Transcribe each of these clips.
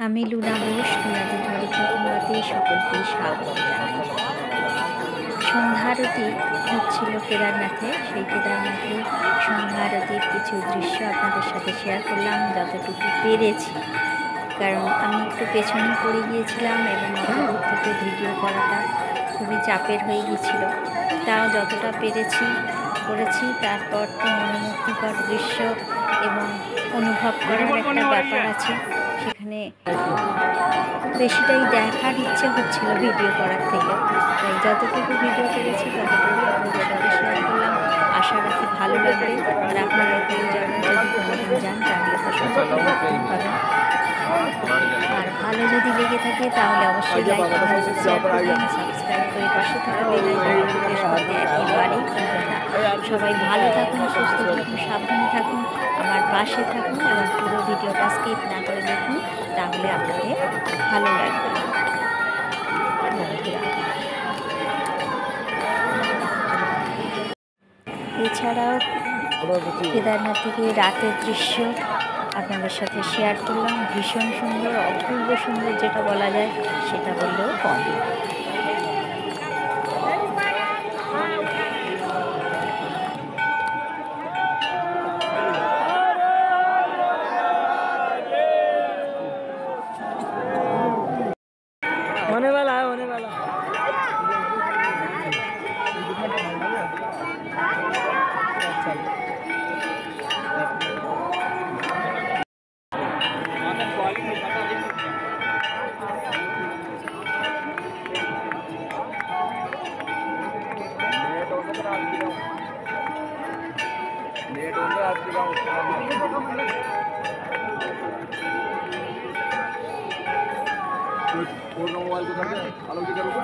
আমি লুনা ঘোষ লুনাদের হরিকথাতে সকলকে স্বাগত জানাই। সন্ধ্যা আরতি হচ্ছিল কেদারনাথে। সেই কেদারনাথে সন্ধ্যা আরতির কিছু দৃশ্য আপনাদের সাথে শেয়ার করলাম যতটুকু পেরেছি, কারণ আমি একটু পেছনে পড়ে গিয়েছিলাম এবং দূর থেকে ভিডিও করাটা খুবই চাপের হয়ে গিয়েছিল। তাও যতটা পেরেছি করেছি। তারপর তো মনোমুগ্ধকর দৃশ্য এবং অনুভব করার একটা ব্যাপার আছে, সেখানে বেশিটাই দেখার ইচ্ছে হচ্ছিল ভিডিও করার থেকে। তাই যতটুকু ভিডিও করেছি ততটুকুই আপনাদের সাথে শেয়ার করলাম। আশা রাখি ভালো লাগবে। আর আপনারা কেউ যাবেন, যদি কোনোদিন যান তাহলে তো সচেতন পাবেন। আর ভালো যদি লেগে থাকে তাহলে অবশ্যই লাইক করবেন, শেয়ার করবেন, সাবস্ক্রাইব করে পাশে থাকা বেল আইকনটি প্রেস করতে একেবারেই ভুলবেন না। সবাই ভালো থাকুন, সুস্থ থাকুন, সাবধানে থাকুন, আমার পাশে থাকুন এবং পুরো ভিডিওটা স্কিপ না করে দেখুন, তাহলে আপনাদের ভালো লাগবে। এছাড়াও কেদারনাথ থেকে রাতের দৃশ্য আপনাদের সাথে শেয়ার করলাম। ভীষণ সুন্দর, অপূর্ব সুন্দর যেটা বলা যায় সেটা বললেও কম। होने वाला है, होने वाला। मोबाइल को करके अलग भी करूँगा।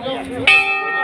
Yeah.